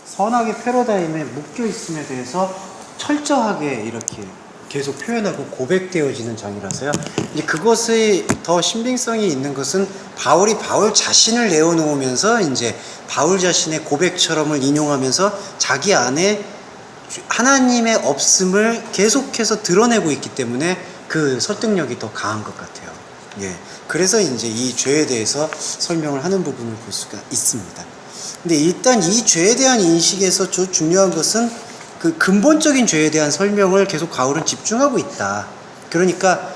선악의 패러다임에 묶여 있음에 대해서 철저하게 이렇게 계속 표현하고 고백되어지는 장이라서요. 이제 그것의 더 신빙성이 있는 것은 바울이 바울 자신을 내어놓으면서 이제 바울 자신의 고백처럼을 인용하면서 자기 안에 하나님의 없음을 계속해서 드러내고 있기 때문에 그 설득력이 더 강한 것 같아요. 예. 그래서 이제 이 죄에 대해서 설명을 하는 부분을 볼 수가 있습니다. 근데 일단 이 죄에 대한 인식에서 중요한 것은 그 근본적인 죄에 대한 설명을 계속 바울은 집중하고 있다. 그러니까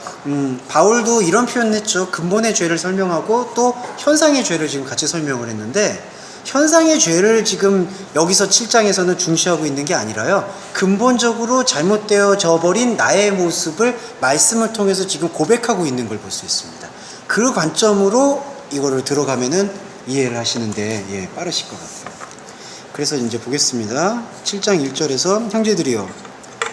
바울도 이런 표현을 했죠. 근본의 죄를 설명하고 또 현상의 죄를 지금 같이 설명을 했는데, 현상의 죄를 지금 여기서 7장에서는 중시하고 있는 게 아니라요, 근본적으로 잘못되어져 버린 나의 모습을 말씀을 통해서 지금 고백하고 있는 걸 볼 수 있습니다. 그 관점으로 이거를 들어가면은 이해를 하시는데 빠르실 것 같아요. 그래서 이제 보겠습니다. 7장 1절에서 형제들이여,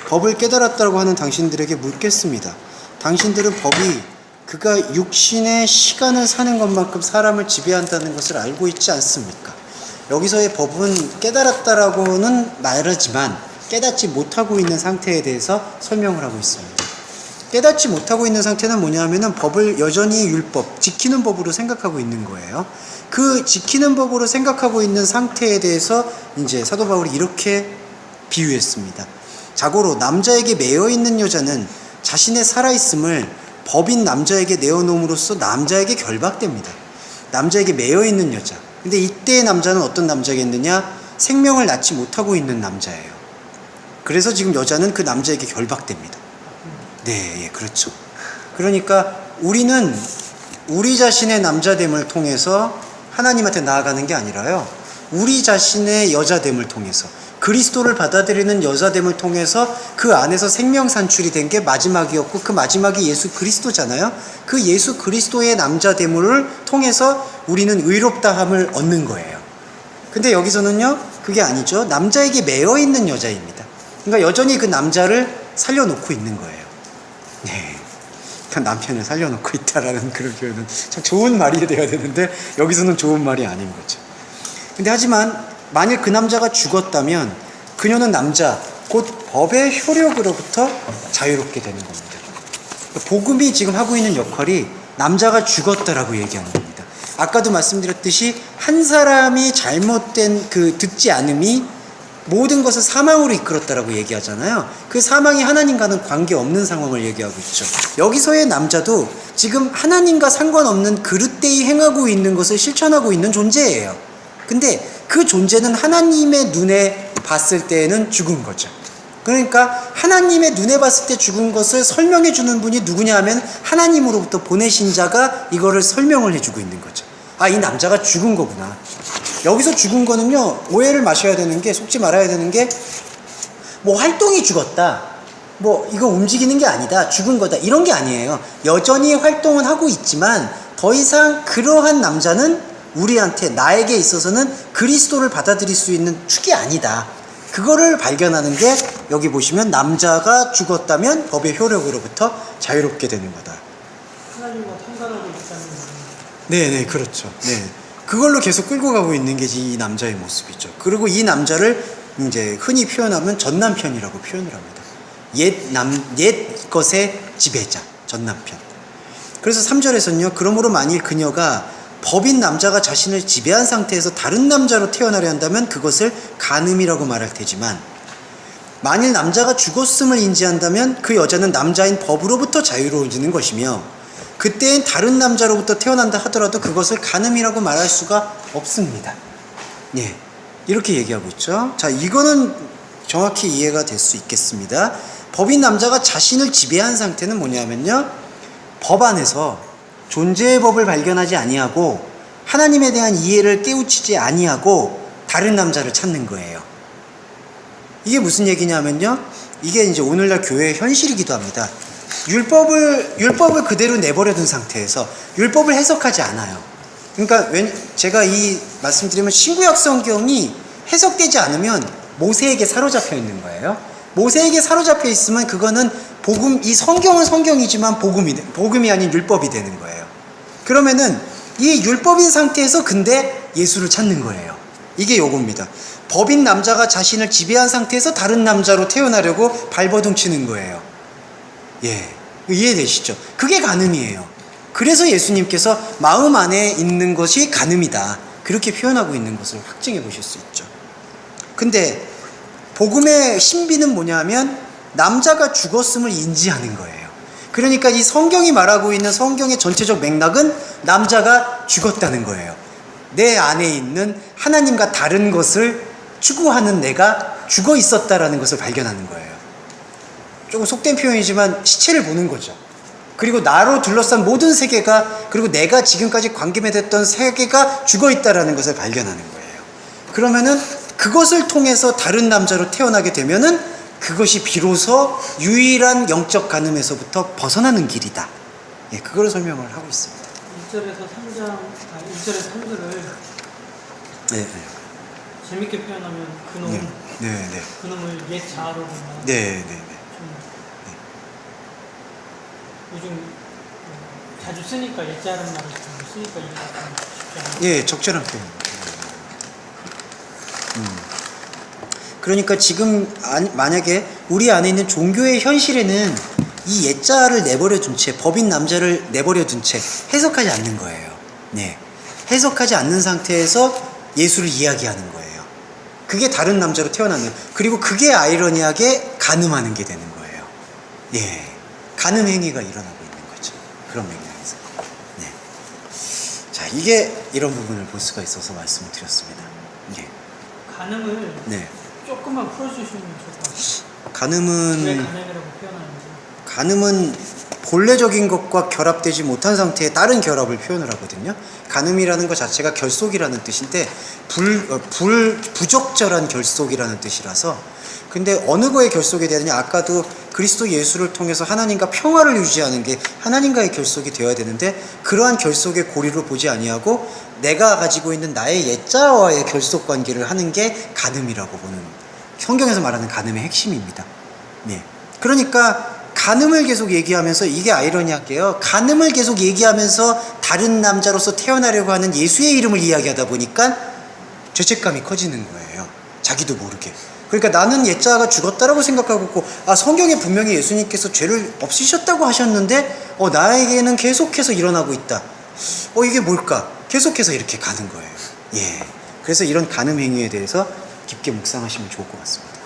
법을 깨달았다고 하는 당신들에게 묻겠습니다. 당신들은 법이 그가 육신의 시간을 사는 것만큼 사람을 지배한다는 것을 알고 있지 않습니까? 여기서의 법은 깨달았다라고는 말하지만 깨닫지 못하고 있는 상태에 대해서 설명을 하고 있습니다. 깨닫지 못하고 있는 상태는 뭐냐 하면은 법을 여전히 율법, 지키는 법으로 생각하고 있는 거예요. 그 지키는 법으로 생각하고 있는 상태에 대해서 이제 사도 바울이 이렇게 비유했습니다. 자고로 남자에게 매여 있는 여자는 자신의 살아있음을 법인 남자에게 내어놓음으로써 남자에게 결박됩니다. 남자에게 매여 있는 여자. 근데 이때의 남자는 어떤 남자겠느냐? 생명을 낳지 못하고 있는 남자예요. 그래서 지금 여자는 그 남자에게 결박됩니다. 네, 그렇죠. 그러니까 우리는 우리 자신의 남자됨을 통해서 하나님한테 나아가는 게 아니라요, 우리 자신의 여자됨을 통해서, 그리스도를 받아들이는 여자됨을 통해서 그 안에서 생명 산출이 된 게 마지막이었고, 그 마지막이 예수 그리스도잖아요. 그 예수 그리스도의 남자됨을 통해서 우리는 의롭다함을 얻는 거예요. 근데 여기서는요, 그게 아니죠. 남자에게 매여 있는 여자입니다. 그러니까 여전히 그 남자를 살려놓고 있는 거예요. 네. 그러니까 남편을 살려놓고 있다라는 그런 표현은 참 좋은 말이 돼야 되는데 여기서는 좋은 말이 아닌 거죠. 근데 하지만 만일 그 남자가 죽었다면 그녀는 남자, 곧 법의 효력으로부터 자유롭게 되는 겁니다. 복음이 지금 하고 있는 역할이 남자가 죽었다라고 얘기하는 겁니다. 아까도 말씀드렸듯이 한 사람이 잘못된 그 듣지 않음이 모든 것을 사망으로 이끌었다라고 얘기하잖아요. 그 사망이 하나님과는 관계없는 상황을 얘기하고 있죠. 여기서의 남자도 지금 하나님과 상관없는 그릇되이 행하고 있는 것을 실천하고 있는 존재예요. 근데 그 존재는 하나님의 눈에 봤을 때는 죽은 거죠. 그러니까 하나님의 눈에 봤을 때 죽은 것을 설명해 주는 분이 누구냐 하면 하나님으로부터 보내신 자가 이거를 설명을 해주고 있는 거죠. 아, 이 남자가 죽은 거구나. 여기서 죽은 거는요, 오해를 마셔야 되는 게, 속지 말아야 되는 게, 뭐 활동이 죽었다, 뭐 이거 움직이는 게 아니다, 죽은 거다, 이런 게 아니에요. 여전히 활동은 하고 있지만 더 이상 그러한 남자는 우리한테, 나에게 있어서는 그리스도를 받아들일 수 있는 축이 아니다. 그거를 발견하는 게 여기 보시면, 남자가 죽었다면 법의 효력으로부터 자유롭게 되는 거다. 하나님과 상관하고 있다는. 네, 그렇죠. 네. 그걸로 계속 끌고 가고 있는 게 이 남자의 모습이죠. 그리고 이 남자를 이제 흔히 표현하면 전남편이라고 표현을 합니다. 옛 것의 지배자, 전남편. 그래서 3절에서는요, 그러므로 만일 그녀가 법인 남자가 자신을 지배한 상태에서 다른 남자로 태어나려 한다면 그것을 간음이라고 말할 테지만, 만일 남자가 죽었음을 인지한다면 그 여자는 남자인 법으로부터 자유로워지는 것이며, 그때엔 다른 남자로부터 태어난다 하더라도 그것을 간음이라고 말할 수가 없습니다. 예, 이렇게 얘기하고 있죠. 자, 이거는 정확히 이해가 될 수 있겠습니다. 법인 남자가 자신을 지배한 상태는 뭐냐면요, 법 안에서 존재의 법을 발견하지 아니하고 하나님에 대한 이해를 깨우치지 아니하고 다른 남자를 찾는 거예요. 이게 무슨 얘기냐면요, 이게 이제 오늘날 교회의 현실이기도 합니다. 율법을 그대로 내버려둔 상태에서 율법을 해석하지 않아요. 그러니까 제가 이 말씀드리면, 신구약 성경이 해석되지 않으면 모세에게 사로잡혀 있는 거예요. 모세에게 사로잡혀 있으면 그거는 이 성경은 성경이지만 복음이 아닌 율법이 되는 거예요. 그러면은 이 율법인 상태에서 근데 예수를 찾는 거예요. 이게 요겁니다. 법인 남자가 자신을 지배한 상태에서 다른 남자로 태어나려고 발버둥 치는 거예요. 예, 이해되시죠? 그게 간음이에요. 그래서 예수님께서 마음 안에 있는 것이 간음이다, 그렇게 표현하고 있는 것을 확증해 보실 수 있죠. 근데 복음의 신비는 뭐냐면 남자가 죽었음을 인지하는 거예요. 그러니까 이 성경이 말하고 있는 성경의 전체적 맥락은 남자가 죽었다는 거예요. 내 안에 있는 하나님과 다른 것을 추구하는 내가 죽어 있었다라는 것을 발견하는 거예요. 조금 속된 표현이지만 시체를 보는 거죠. 그리고 나로 둘러싼 모든 세계가, 그리고 내가 지금까지 관계맺었던 세계가 죽어 있다라는 것을 발견하는 거예요. 그러면은 그것을 통해서 다른 남자로 태어나게 되면은 그것이 비로소 유일한 영적 간음에서부터 벗어나는 길이다. 예, 그걸 설명을 하고 있습니다. 1절에서 3절을 네, 재밌게 표현하면 그놈, 네, 네, 네, 그놈을 옛 자아로 본다. 네, 네, 네. 좀 요즘 자주 쓰니까 옛 자아라는 말을 좀 쓰니까 이해가 쉽지 않아요. 예, 적절한 표현. 그러니까 지금 만약에 우리 안에 있는 종교의 현실에는 이 옛자를 내버려 둔 채, 법인 남자를 내버려 둔 채 해석하지 않는 거예요. 네, 해석하지 않는 상태에서 예수를 이야기하는 거예요. 그게 다른 남자로 태어나는, 그리고 그게 아이러니하게 간음하는 게 되는 거예요. 예, 간음 행위가 일어나고 있는 거죠. 그런 맥락에서. 네. 자, 이게 이런 부분을 볼 수가 있어서 말씀을 드렸습니다. 예. 간음을 네. 조금만 풀어주시면 좋을 것 같아요. 왜 간음은 간음이라고 표현하는지. 간음은 본래적인 것과 결합되지 못한 상태의 다른 결합을 표현을 하거든요. 간음이라는 것 자체가 결속이라는 뜻인데 부적절한 결속이라는 뜻이라서, 근데 어느 거에 결속이 되느냐, 아까도 그리스도 예수를 통해서 하나님과 평화를 유지하는 게 하나님과의 결속이 되어야 되는데, 그러한 결속의 고리로 보지 아니하고 내가 가지고 있는 나의 옛자와의 결속 관계를 하는 게 간음이라고 보는, 성경에서 말하는 간음의 핵심입니다. 네. 그러니까 간음을 계속 얘기하면서, 이게 아이러니할게요. 간음을 계속 얘기하면서 다른 남자로서 태어나려고 하는 예수의 이름을 이야기하다 보니까 죄책감이 커지는 거예요. 자기도 모르게. 그러니까 나는 옛자가 죽었다라고 생각하고 있고, 성경에 분명히 예수님께서 죄를 없으셨다고 하셨는데 나에게는 계속해서 일어나고 있다. 이게 뭘까? 계속해서 이렇게 가는 거예요. 예. 그래서 이런 간음 행위에 대해서 깊게 묵상하시면 좋을 것 같습니다.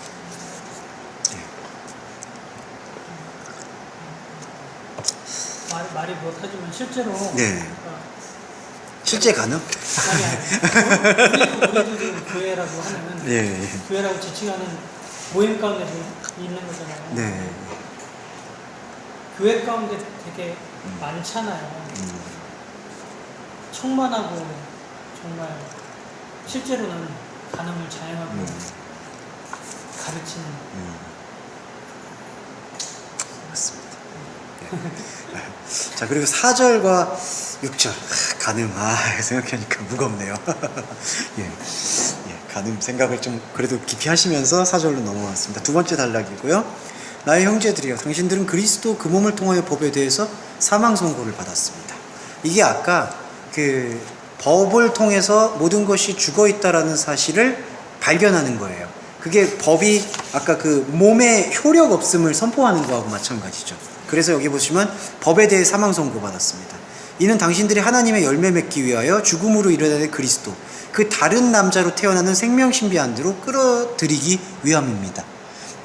말이 못하지만 실제로. 네. 실제 간음? 아니, 우리도 교회라고 하는, 예. 교회라고 지칭하는 모임 가운데 있는 거잖아요. 네. 교회 가운데 되게 많잖아요. 청만하고 정말 실제로는 간음을 자행하고 가르치는. 맞습니다. 자, 그리고 4절과 6절 간음, 생각하니까 무겁네요. 예, 간음 생각을 좀 그래도 깊이 하시면서 4절로 넘어왔습니다. 두 번째 단락이고요. 나의 형제들이여, 당신들은 그리스도 그 몸을 통하여 법에 대해서 사망 선고를 받았습니다. 이게 아까 그 법을 통해서 모든 것이 죽어 있다라는 사실을 발견하는 거예요. 그게 법이 아까 그 몸의 효력 없음을 선포하는 거하고 마찬가지죠. 그래서 여기 보시면 법에 대해 사망 선고 받았습니다. 이는 당신들이 하나님의 열매 맺기 위하여 죽음으로 이르다는 그리스도, 그 다른 남자로 태어나는 생명 신비한대로 끌어들이기 위함입니다.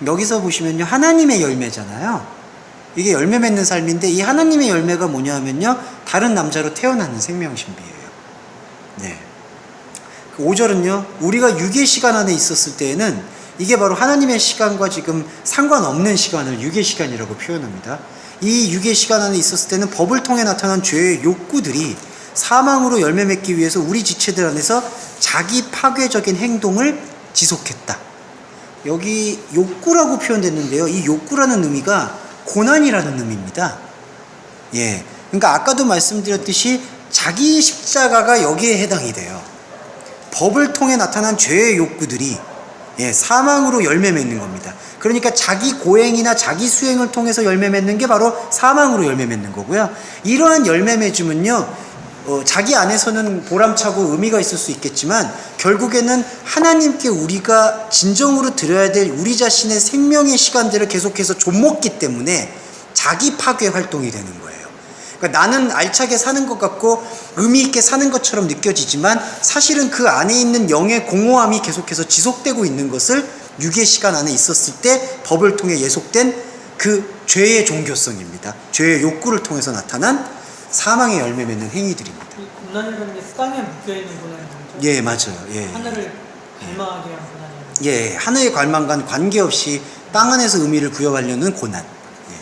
여기서 보시면요, 하나님의 열매잖아요. 이게 열매 맺는 삶인데, 이 하나님의 열매가 뭐냐면요, 다른 남자로 태어나는 생명 신비예요. 네. 5절은요, 우리가 육의 시간 안에 있었을 때에는, 이게 바로 하나님의 시간과 지금 상관없는 시간을 육의 시간이라고 표현합니다. 이 육의 시간 안에 있었을 때는 법을 통해 나타난 죄의 욕구들이 사망으로 열매 맺기 위해서 우리 지체들 안에서 자기 파괴적인 행동을 지속했다. 여기 욕구라고 표현됐는데요, 이 욕구라는 의미가 고난이라는 의미입니다. 예, 그러니까 아까도 말씀드렸듯이 자기 십자가가 여기에 해당이 돼요. 법을 통해 나타난 죄의 욕구들이 사망으로 열매 맺는 겁니다. 그러니까 자기 고행이나 자기 수행을 통해서 열매 맺는 게 바로 사망으로 열매 맺는 거고요. 이러한 열매 맺음은요, 자기 안에서는 보람차고 의미가 있을 수 있겠지만 결국에는 하나님께 우리가 진정으로 드려야 될 우리 자신의 생명의 시간들을 계속해서 좀먹기 때문에 자기 파괴 활동이 되는 거예요. 그러니까 나는 알차게 사는 것 같고 의미 있게 사는 것처럼 느껴지지만 사실은 그 안에 있는 영의 공허함이 계속해서 지속되고 있는 것을 유괴 시간 안에 있었을 때 법을 통해 예속된 그 죄의 종교성입니다. 죄의 욕구를 통해서 나타난 사망의 열매 맺는 행위들입니다. 이 고난이라는 게 땅에 묶여있는 고난인 거죠? 예, 맞아요. 예. 하늘을 갈망하게 한 고난이에요. 예, 하늘의 갈망과는 관계없이 땅 안에서 의미를 부여하려는 고난. 예.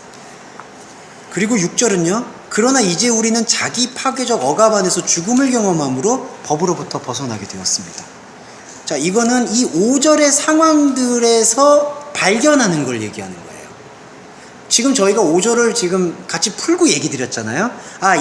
그리고 6절은요. 그러나 이제 우리는 자기 파괴적 억압 안에서 죽음을 경험함으로 법으로부터 벗어나게 되었습니다. 자, 이거는 이 5절의 상황들에서 발견하는 걸 얘기하는 거예요. 지금 저희가 5절을 지금 같이 풀고 얘기 드렸잖아요.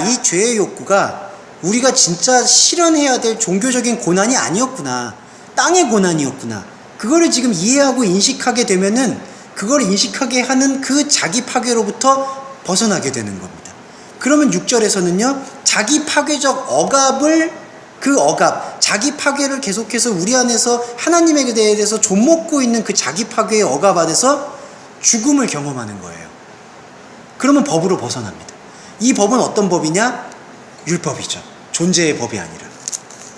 이 죄의 욕구가 우리가 진짜 실현해야 될 종교적인 고난이 아니었구나. 땅의 고난이었구나. 그거를 지금 이해하고 인식하게 되면은 그걸 인식하게 하는 그 자기 파괴로부터 벗어나게 되는 겁니다. 그러면 6절에서는요. 자기 파괴적 억압을 그 억압, 자기 파괴를 계속해서 우리 안에서 하나님에 대해서 좀먹고 있는 그 자기 파괴의 억압 안에서 죽음을 경험하는 거예요. 그러면 법으로 벗어납니다. 이 법은 어떤 법이냐? 율법이죠. 존재의 법이 아니라.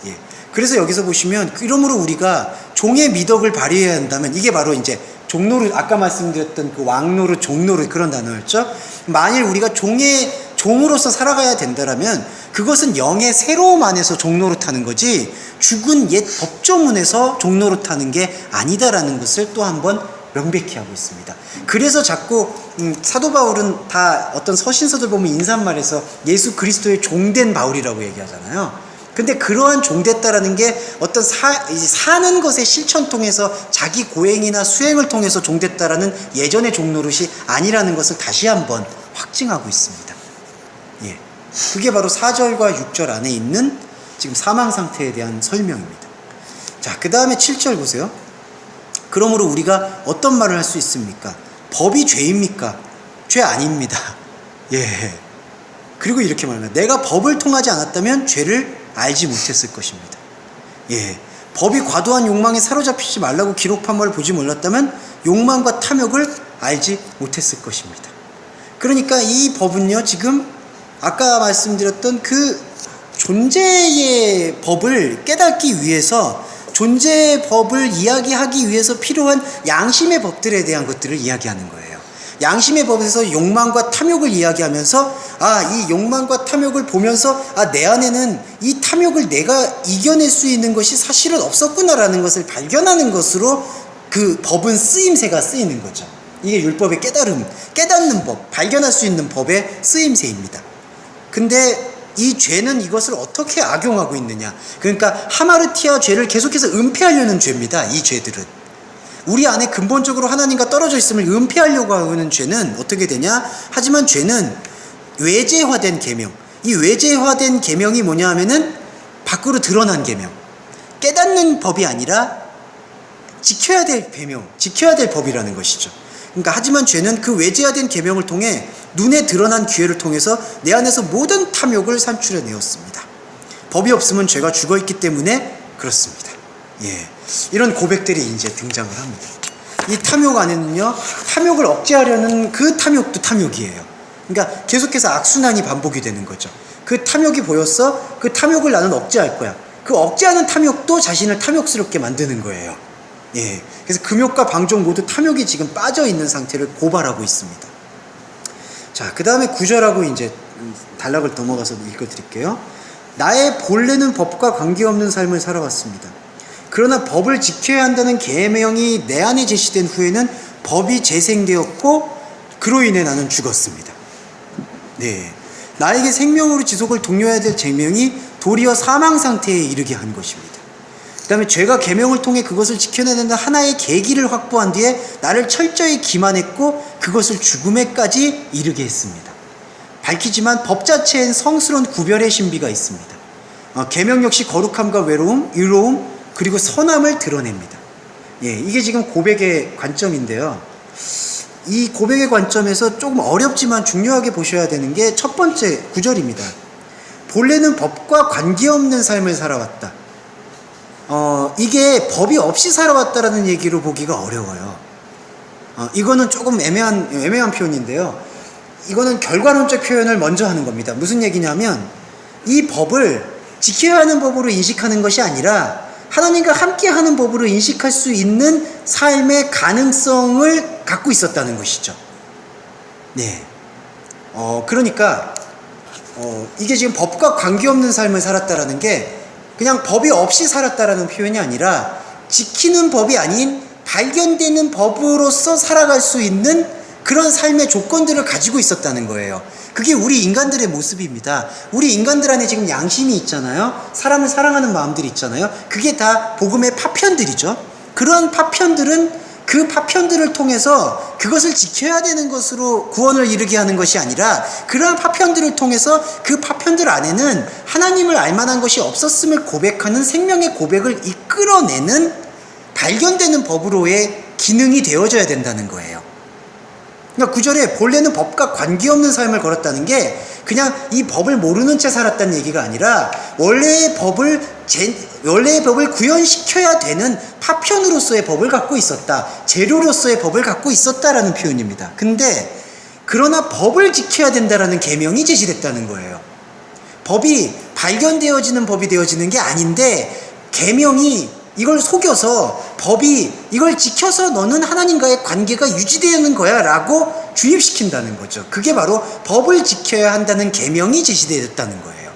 예. 그래서 여기서 보시면 그러므로 우리가 종의 미덕을 발휘해야 한다면 이게 바로 이제 종노릇, 아까 말씀드렸던 그 왕노릇, 종노릇 그런 단어였죠. 만일 우리가 종으로서 살아가야 된다면 그것은 영의 새로움 안에서 종노릇하는 거지 죽은 옛 법조문에서 종노릇하는 게 아니다라는 것을 또 한번 명백히 하고 있습니다. 그래서 자꾸 사도 바울은 다 어떤 서신서들 보면 인사말에서 예수 그리스도의 종된 바울이라고 얘기하잖아요. 근데 그러한 종됐다라는 게 어떤 사는 것의 실천 통해서 자기 고행이나 수행을 통해서 종됐다라는 예전의 종노릇이 아니라는 것을 다시 한번 확증하고 있습니다. 예, 그게 바로 4절과 6절 안에 있는 지금 사망 상태에 대한 설명입니다. 자, 그 다음에 7절 보세요. 그러므로 우리가 어떤 말을 할 수 있습니까? 법이 죄입니까? 죄 아닙니다. 예. 그리고 이렇게 말합니다. 내가 법을 통하지 않았다면 죄를 알지 못했을 것입니다. 예. 법이 과도한 욕망에 사로잡히지 말라고 기록한 바를 보지 몰랐다면 욕망과 탐욕을 알지 못했을 것입니다. 그러니까 이 법은요, 지금 아까 말씀드렸던 그 존재의 법을 깨닫기 위해서 존재의 법을 이야기하기 위해서 필요한 양심의 법들에 대한 것들을 이야기하는 거예요. 양심의 법에서 욕망과 탐욕을 이야기하면서 이 욕망과 탐욕을 보면서 내 안에는 이 탐욕을 내가 이겨낼 수 있는 것이 사실은 없었구나라는 것을 발견하는 것으로 그 법은 쓰임새가 쓰이는 거죠. 이게 율법의 깨닫는 법, 발견할 수 있는 법의 쓰임새입니다. 근데 이 죄는 이것을 어떻게 악용하고 있느냐. 그러니까 하마르티아 죄를 계속해서 은폐하려는 죄입니다. 이 죄들은. 우리 안에 근본적으로 하나님과 떨어져 있음을 은폐하려고 하는 죄는 어떻게 되냐. 하지만 죄는 외제화된 계명. 이 외제화된 계명이 뭐냐 하면은 밖으로 드러난 계명. 깨닫는 법이 아니라 지켜야 될 계명, 지켜야 될 법이라는 것이죠. 그러니까 하지만 죄는 그 외제화된 계명을 통해 눈에 드러난 기회를 통해서 내 안에서 모든 탐욕을 산출해내었습니다. 법이 없으면 죄가 죽어있기 때문에 그렇습니다. 예, 이런 고백들이 이제 등장을 합니다. 이 탐욕 안에는요, 탐욕을 억제하려는 그 탐욕도 탐욕이에요. 그러니까 계속해서 악순환이 반복이 되는 거죠. 그 탐욕이 보였어? 그 탐욕을 나는 억제할 거야. 그 억제하는 탐욕도 자신을 탐욕스럽게 만드는 거예요. 예, 그래서 금욕과 방종 모두 탐욕이 지금 빠져있는 상태를 고발하고 있습니다. 자, 그 다음에 9절하고 이제 단락을 넘어가서 읽어드릴게요. 나의 본래는 법과 관계없는 삶을 살아왔습니다. 그러나 법을 지켜야 한다는 계명이 내 안에 제시된 후에는 법이 재생되었고 그로 인해 나는 죽었습니다. 네, 나에게 생명으로 지속을 독려해야 될 계명이 도리어 사망 상태에 이르게 한 것입니다. 그 다음에 죄가 계명을 통해 그것을 지켜내는 하나의 계기를 확보한 뒤에 나를 철저히 기만했고 그것을 죽음에까지 이르게 했습니다. 밝히지만 법 자체엔 성스러운 구별의 신비가 있습니다. 계명 역시 거룩함과 외로움, 의로움, 그리고 선함을 드러냅니다. 예, 이게 지금 고백의 관점인데요. 이 고백의 관점에서 조금 어렵지만 중요하게 보셔야 되는 게 첫 번째 9절입니다. 본래는 법과 관계없는 삶을 살아왔다. 이게 법이 없이 살아왔다라는 얘기로 보기가 어려워요. 이거는 조금 애매한 표현인데요. 이거는 결과론적 표현을 먼저 하는 겁니다. 무슨 얘기냐면 이 법을 지켜야 하는 법으로 인식하는 것이 아니라 하나님과 함께하는 법으로 인식할 수 있는 삶의 가능성을 갖고 있었다는 것이죠. 네. 그러니까 이게 지금 법과 관계없는 삶을 살았다라는 게 그냥 법이 없이 살았다라는 표현이 아니라 지키는 법이 아닌 발견되는 법으로서 살아갈 수 있는 그런 삶의 조건들을 가지고 있었다는 거예요. 그게 우리 인간들의 모습입니다. 우리 인간들 안에 지금 양심이 있잖아요. 사람을 사랑하는 마음들이 있잖아요. 그게 다 복음의 파편들이죠. 그러한 파편들은 그 파편들을 통해서 그것을 지켜야 되는 것으로 구원을 이루게 하는 것이 아니라 그러한 파편들을 통해서 그 파편들 안에는 하나님을 알만한 것이 없었음을 고백하는 생명의 고백을 이끌어내는 발견되는 법으로의 기능이 되어져야 된다는 거예요. 그러니까 9절에 본래는 법과 관계없는 삶을 걸었다는 게 그냥 이 법을 모르는 채 살았다는 얘기가 아니라 원래의 법을 구현시켜야 되는 파편으로서의 법을 갖고 있었다. 재료로서의 법을 갖고 있었다라는 표현입니다. 근데 그러나 법을 지켜야 된다라는 계명이 제시됐다는 거예요. 법이 발견되어지는 법이 되어지는 게 아닌데 계명이 이걸 속여서 법이 이걸 지켜서 너는 하나님과의 관계가 유지되는 거야 라고 주입시킨다는 거죠. 그게 바로 법을 지켜야 한다는 계명이 제시되었다는 거예요.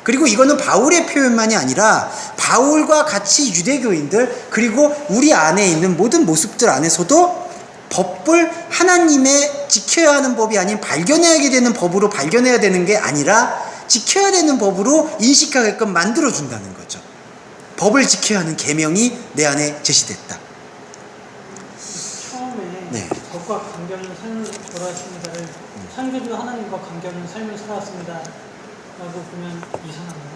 그리고 이거는 바울의 표현만이 아니라 바울과 같이 유대교인들 그리고 우리 안에 있는 모든 모습들 안에서도 법을 하나님의 지켜야 하는 법이 아닌 발견해야 되는 법으로 발견해야 되는 게 아니라 지켜야 되는 법으로 인식하게끔 만들어준다는 거죠. 법을 지켜야 하는 계명이 내 안에 제시됐다. 처음에 네. 법과 관계없는 삶을 걸어왔습니다를 창조주 하나님과 관계없는 삶을 살아왔습니다 라고 보면 이상한가요?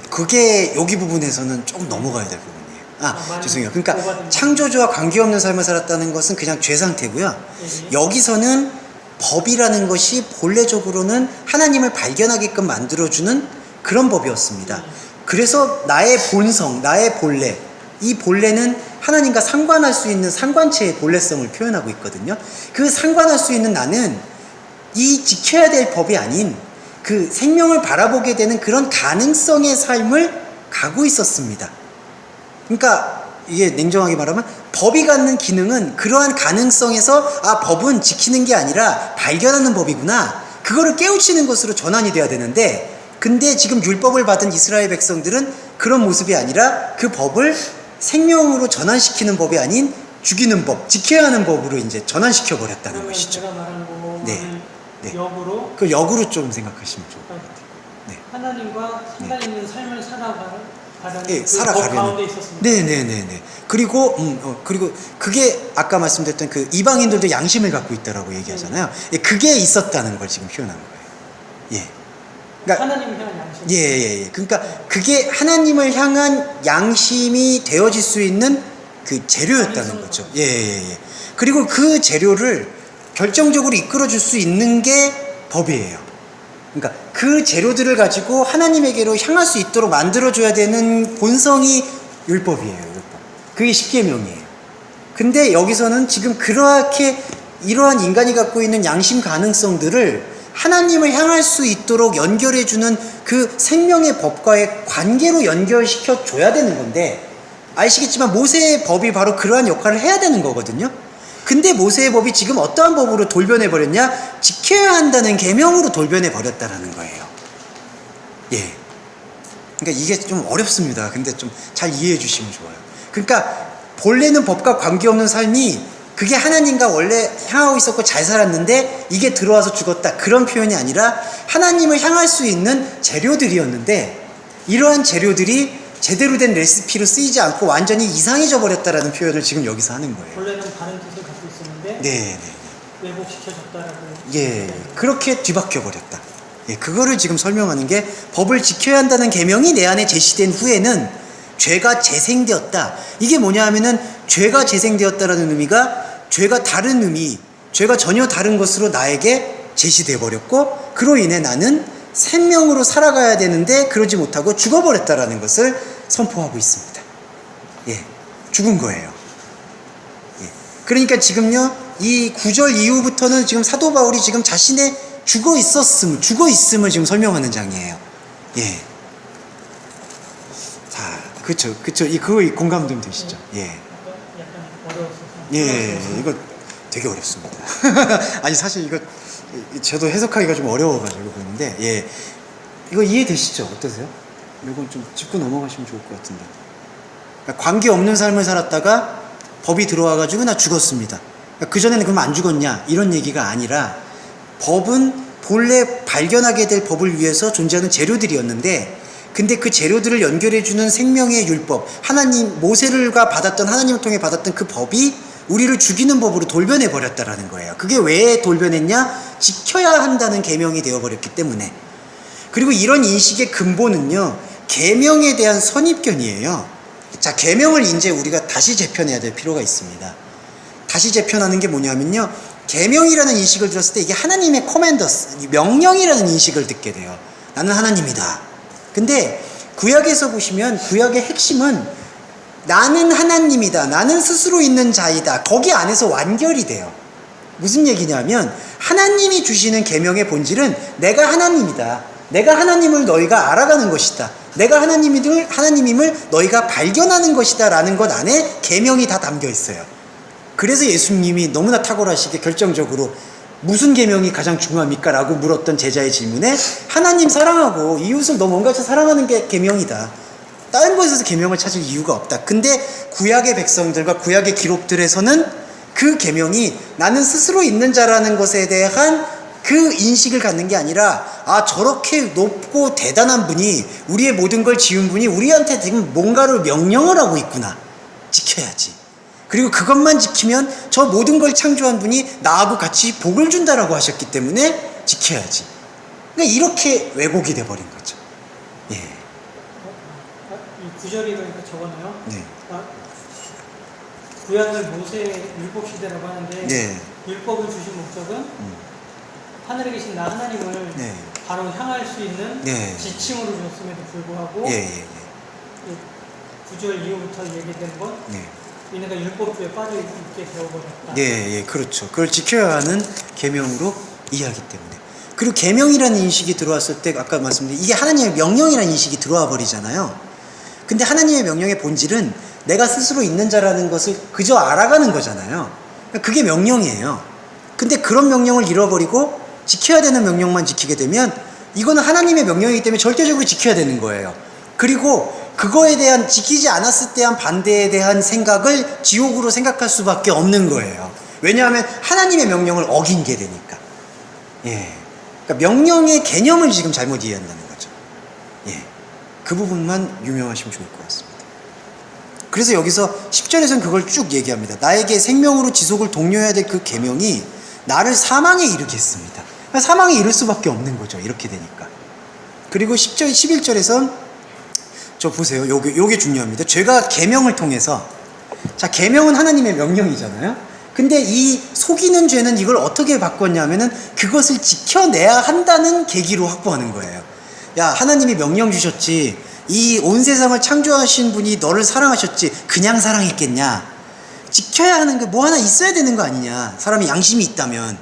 그게 여기 부분에서는 좀 넘어가야 될 부분이에요. 죄송해요. 그러니까 오바된 창조주와 관계없는 삶을 살았다는 것은 그냥 죄 상태고요. 예. 여기서는 법이라는 것이 본래적으로는 하나님을 발견하게끔 만들어주는 그런 법이었습니다. 그래서 나의 본성, 나의 본래, 이 본래는 하나님과 상관할 수 있는 상관체의 본래성을 표현하고 있거든요. 그 상관할 수 있는 나는 이 지켜야 될 법이 아닌 그 생명을 바라보게 되는 그런 가능성의 삶을 가고 있었습니다. 그러니까 이게 냉정하게 말하면 법이 갖는 기능은 그러한 가능성에서 법은 지키는 게 아니라 발견하는 법이구나. 그거를 깨우치는 것으로 전환이 돼야 되는데 근데 지금 율법을 받은 이스라엘 백성들은 그런 모습이 아니라 그 법을 생명으로 전환시키는 법이 아닌 죽이는 법, 지켜야 하는 법으로 이제 전환시켜 버렸다는 것이죠. 제가 말한 거는 네. 역으로 그 역으로 좀 생각하시면 좋을 것 같아요. 네. 하나님과 상관 있는 삶을 살아가는 예, 그 살아가려는. 법 가운데 있었습니다. 네네네네. 그리고 그리고 그게 아까 말씀드렸던 그 이방인들도 양심을 갖고 있다라고 얘기하잖아요. 예, 그게 있었다는 걸 지금 표현한 거예요. 예. 그러니까 하나님을 향한 양심. 예. 그러니까 그게 하나님을 향한 양심이 되어질 수 있는 그 재료였다는 거죠. 예. 그리고 그 재료를 결정적으로 이끌어줄 수 있는 게 법이에요. 그러니까 그 재료들을 가지고 하나님에게로 향할 수 있도록 만들어줘야 되는 본성이 율법이에요. 율법. 그게 십계명이에요. 근데 여기서는 지금 그렇게 이러한 인간이 갖고 있는 양심 가능성들을 하나님을 향할 수 있도록 연결해주는 그 생명의 법과의 관계로 연결시켜 줘야 되는 건데 아시겠지만 모세의 법이 바로 그러한 역할을 해야 되는 거거든요. 근데 모세의 법이 지금 어떠한 법으로 돌변해 버렸냐? 지켜야 한다는 계명으로 돌변해 버렸다라는 거예요. 예. 그러니까 이게 좀 어렵습니다. 근데 좀 잘 이해해 주시면 좋아요. 그러니까 본래는 법과 관계없는 삶이 그게 하나님과 원래 향하고 있었고 잘 살았는데 이게 들어와서 죽었다. 그런 표현이 아니라 하나님을 향할 수 있는 재료들이었는데 이러한 재료들이 제대로 된 레시피로 쓰이지 않고 완전히 이상해져 버렸다라는 표현을 지금 여기서 하는 거예요. 원래는 다른 뜻을 갖고 있었는데 네. 왜곡시켜졌다라고. 예, 그렇게 뒤바뀌어 버렸다. 예, 그거를 지금 설명하는 게 법을 지켜야 한다는 계명이 내 안에 제시된 후에는 죄가 재생되었다. 이게 뭐냐 하면은 죄가 재생되었다라는 의미가 죄가 다른 의미, 죄가 전혀 다른 것으로 나에게 제시되어 버렸고 그로 인해 나는 생명으로 살아가야 되는데 그러지 못하고 죽어버렸다라는 것을 선포하고 있습니다. 예, 죽은 거예요. 예, 그러니까 지금요, 이 9절 이후부터는 지금 사도 바울이 지금 자신의 죽어 있음을 지금 설명하는 장이에요. 예. 자, 그쵸. 그거 공감 좀 되시죠? 예. 약간 어려웠어서. 예, 이거 되게 어렵습니다. 아니, 사실 이거 저도 해석하기가 좀 어려워가지고 그러는데, 예. 이거 이해되시죠? 어떠세요? 이건 좀 짚고 넘어가시면 좋을 것 같은데. 그러니까 관계 없는 삶을 살았다가 법이 들어와가지고 나 죽었습니다. 그러니까 그전에는 그럼 안 죽었냐? 이런 얘기가 아니라 법은 본래 발견하게 될 법을 위해서 존재하는 재료들이었는데, 근데 그 재료들을 연결해주는 생명의 율법, 하나님, 모세를가 받았던, 하나님을 통해 받았던 그 법이 우리를 죽이는 법으로 돌변해 버렸다라는 거예요. 그게 왜 돌변했냐? 지켜야 한다는 계명이 되어버렸기 때문에. 그리고 이런 인식의 근본은요, 계명에 대한 선입견이에요. 자, 계명을 이제 우리가 다시 재편해야 될 필요가 있습니다. 다시 재편하는 게 뭐냐면요, 계명이라는 인식을 들었을 때 이게 하나님의 커맨더스, 명령이라는 인식을 듣게 돼요. 나는 하나님이다. 근데 구약에서 보시면 구약의 핵심은 나는 하나님이다, 나는 스스로 있는 자이다, 거기 안에서 완결이 돼요. 무슨 얘기냐면 하나님이 주시는 계명의 본질은 내가 하나님이다, 내가 하나님을 너희가 알아가는 것이다, 내가 하나님임을 너희가 발견하는 것이다 라는 것 안에 계명이 다 담겨 있어요. 그래서 예수님이 너무나 탁월하시게 결정적으로 무슨 계명이 가장 중요합니까? 라고 물었던 제자의 질문에 하나님 사랑하고 이웃을 너 몸같이 사랑하는 게 계명이다. 다른 곳에서 계명을 찾을 이유가 없다. 근데 구약의 백성들과 구약의 기록들에서는 그 계명이 나는 스스로 있는 자라는 것에 대한 그 인식을 갖는 게 아니라, 아, 저렇게 높고 대단한 분이, 우리의 모든 걸 지은 분이 우리한테 지금 뭔가를 명령을 하고 있구나, 지켜야지. 그리고 그것만 지키면 저 모든 걸 창조한 분이 나하고 같이 복을 준다라고 하셨기 때문에 지켜야지. 그러니까 이렇게 왜곡이 돼버린 거죠. 예. 이 구절이 그러니까 적었나요? 네. 구약을 모세의 율법 시대라고 하는데, 네. 율법을 주신 목적은 하늘에 계신 나 하나님을 네. 바로 향할 수 있는 네. 지침으로 줬음에도 불구하고, 예. 9절 이후부터 얘기된 건 네. 얘네가 율법주의에 빠져있게 되어버렸다. 예, 그렇죠. 그걸 지켜야 하는 계명으로 이해하기 때문에. 그리고 계명이라는 인식이 들어왔을 때 아까 말씀드린 이게 하나님의 명령이라는 인식이 들어와 버리잖아요. 근데 하나님의 명령의 본질은 내가 스스로 있는 자라는 것을 그저 알아가는 거잖아요. 그게 명령이에요. 근데 그런 명령을 잃어버리고 지켜야 되는 명령만 지키게 되면 이거는 하나님의 명령이기 때문에 절대적으로 지켜야 되는 거예요. 그리고 그거에 대한, 지키지 않았을 때한 반대에 대한 생각을 지옥으로 생각할 수밖에 없는 거예요. 왜냐하면 하나님의 명령을 어긴게 되니까. 예. 그러니까 명령의 개념을 지금 잘못 이해한다는 거죠. 예. 그 부분만 유명하시면 좋을 것 같습니다. 그래서 여기서 10절에서는 그걸 쭉 얘기합니다. 나에게 생명으로 지속을 독려해야 될 그 계명이 나를 사망에 이르게 했습니다. 그러니까 사망에 이를 수밖에 없는 거죠. 이렇게 되니까. 그리고 10절, 11절에선 저 보세요. 요게 중요합니다. 죄가 계명을 통해서, 자, 계명은 하나님의 명령이잖아요. 근데 이 속이는 죄는 이걸 어떻게 바꿨냐면은 그것을 지켜내야 한다는 계기로 확보하는 거예요. 야, 하나님이 명령 주셨지. 이 온 세상을 창조하신 분이 너를 사랑하셨지. 그냥 사랑했겠냐? 지켜야 하는 게 뭐 하나 있어야 되는 거 아니냐? 사람이 양심이 있다면.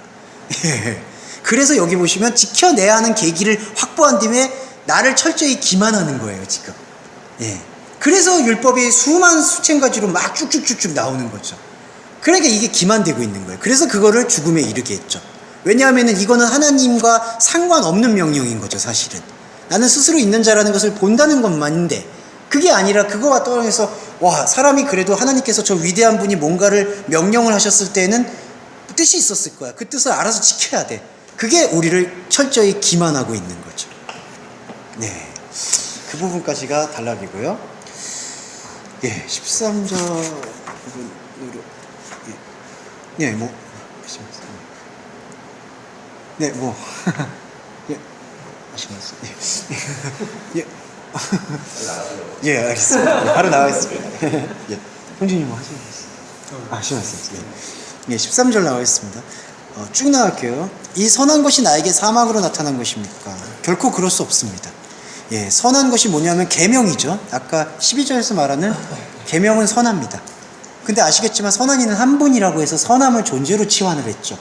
그래서 여기 보시면 지켜내야 하는 계기를 확보한 뒤에 나를 철저히 기만하는 거예요, 지금. 예. 그래서 율법이 수만 수천 가지로 막 쭉쭉쭉쭉 나오는 거죠. 그러니까 이게 기만되고 있는 거예요. 그래서 그거를 죽음에 이르게 했죠. 왜냐하면 이거는 하나님과 상관없는 명령인 거죠, 사실은. 나는 스스로 있는 자라는 것을 본다는 것만인데, 그게 아니라 그거와 떠나서, 와, 사람이 그래도 하나님께서 저 위대한 분이 뭔가를 명령을 하셨을 때는 뜻이 있었을 거야. 그 뜻을 알아서 지켜야 돼. 그게 우리를 철저히 기만하고 있는 거죠. 네. 그 부분까지가 단락이고요. 예, 13절 부분으로, 예, 뭐, 네, 뭐, 예, 하시면서, 예, 예, 알겠습니다. 바로 나가겠습니다. 예, 형준님 뭐 하시면서, 예, 13절 나가겠습니다. 쭉 나갈게요. 이 선한 것이 나에게 사막으로 나타난 것입니까? 결코 그럴 수 없습니다. 예, 선한 것이 뭐냐면 계명이죠. 아까 12절에서 말하는 계명은 선합니다. 근데 아시겠지만 선한 이는 한 분이라고 해서 선함을 존재로 치환을 했죠.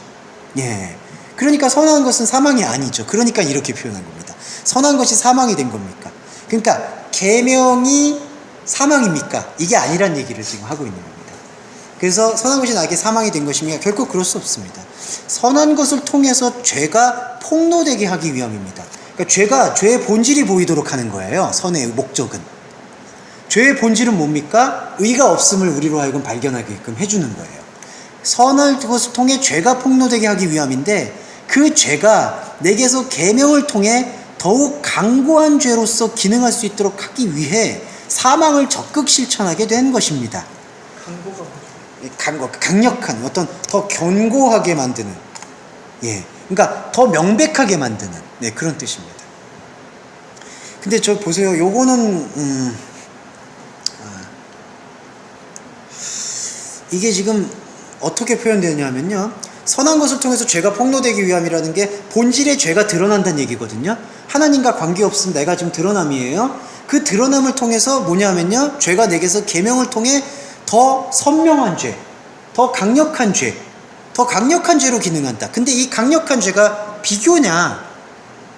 예. 그러니까 선한 것은 사망이 아니죠. 그러니까 이렇게 표현한 겁니다. 선한 것이 사망이 된 겁니까? 그러니까 계명이 사망입니까? 이게 아니란 얘기를 지금 하고 있는 겁니다. 그래서 선한 것이 나에게 사망이 된 것입니까? 결코 그럴 수 없습니다. 선한 것을 통해서 죄가 폭로되게 하기 위함입니다. 그러니까 죄의 본질이 보이도록 하는 거예요. 선의 목적은. 죄의 본질은 뭡니까? 의가 없음을 우리로 하여금 발견하게끔 해주는 거예요. 선한 것을 통해 죄가 폭로되게 하기 위함인데 그 죄가 내게서 계명을 통해 더욱 강고한 죄로서 기능할 수 있도록 하기 위해 사망을 적극 실천하게 된 것입니다. 강력한 어떤 더 견고하게 만드는, 예, 그러니까 더 명백하게 만드는, 네, 그런 뜻입니다. 근데 저 보세요. 요거는 이게 지금 어떻게 표현되냐면요, 선한 것을 통해서 죄가 폭로되기 위함이라는 게 본질의 죄가 드러난다는 얘기거든요. 하나님과 관계없음 내가 지금 드러남이에요. 그 드러남을 통해서 뭐냐면요, 죄가 내게서 계명을 통해 더 선명한 죄, 더 강력한 죄, 더 강력한 죄로 기능한다. 근데 이 강력한 죄가 비교냐,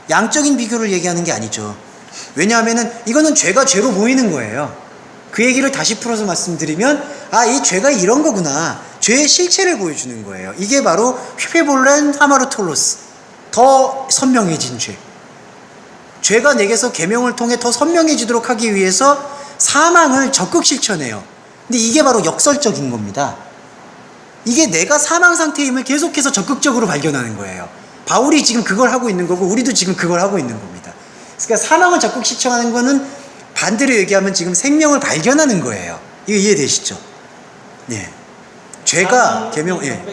양적인 비교를 얘기하는 게 아니죠. 왜냐하면은 이거는 죄가 죄로 보이는 거예요. 그 얘기를 다시 풀어서 말씀드리면, 이 죄가 이런 거구나. 죄의 실체를 보여주는 거예요. 이게 바로 휘페볼렌 하마르톨로스, 더 선명해진 죄. 죄가 내게서 계명을 통해 더 선명해지도록 하기 위해서 사망을 적극 실천해요. 근데 이게 바로 역설적인 겁니다. 이게 내가 사망 상태임을 계속해서 적극적으로 발견하는 거예요. 바울이 지금 그걸 하고 있는 거고 우리도 지금 그걸 하고 있는 겁니다. 그러니까 사망을 적극 실천하는 거는 반대로 얘기하면 지금 생명을 발견하는 거예요. 이거 이해되시죠? 네. 죄가 계명, 예.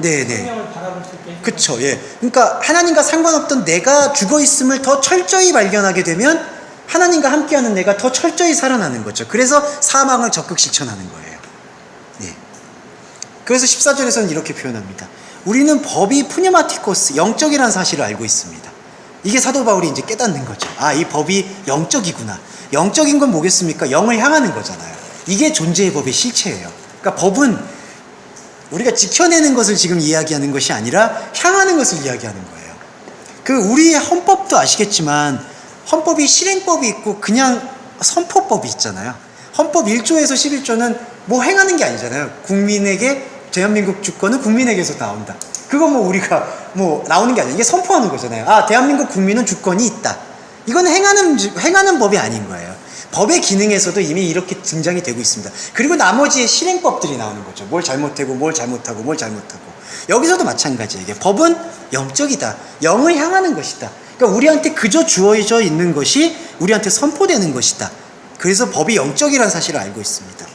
네, 네. 생명을 바라볼 수 있게. 그쵸, 예. 그러니까 하나님과 상관없던 내가 죽어 있음을 더 철저히 발견하게 되면 하나님과 함께하는 내가 더 철저히 살아나는 거죠. 그래서 사망을 적극 실천하는 거예요. 네. 그래서 14절에서는 이렇게 표현합니다. 우리는 법이 푸뉴마티코스, 영적이라는 사실을 알고 있습니다. 이게 사도 바울이 이제 깨닫는 거죠. 이 법이 영적이구나. 영적인 건 뭐겠습니까? 영을 향하는 거잖아요. 이게 존재의 법의 실체예요. 그러니까 법은 우리가 지켜내는 것을 지금 이야기하는 것이 아니라 향하는 것을 이야기하는 거예요. 우리의 헌법도 아시겠지만 헌법이 실행법이 있고 그냥 선포법이 있잖아요. 헌법 1조에서 11조는 뭐 행하는 게 아니잖아요. 국민에게 대한민국 주권은 국민에게서 나온다. 그건 뭐 우리가 뭐 나오는 게 아니라 이게 선포하는 거잖아요. 대한민국 국민은 주권이 있다. 이건 행하는 법이 아닌 거예요. 법의 기능에서도 이미 이렇게 등장이 되고 있습니다. 그리고 나머지의 실행법들이 나오는 거죠. 뭘 잘못하고 뭘 잘못하고 뭘 잘못하고. 여기서도 마찬가지예요. 이게 법은 영적이다. 영을 향하는 것이다. 그러니까 우리한테 그저 주어져 있는 것이 우리한테 선포되는 것이다. 그래서 법이 영적이라는 사실을 알고 있습니다.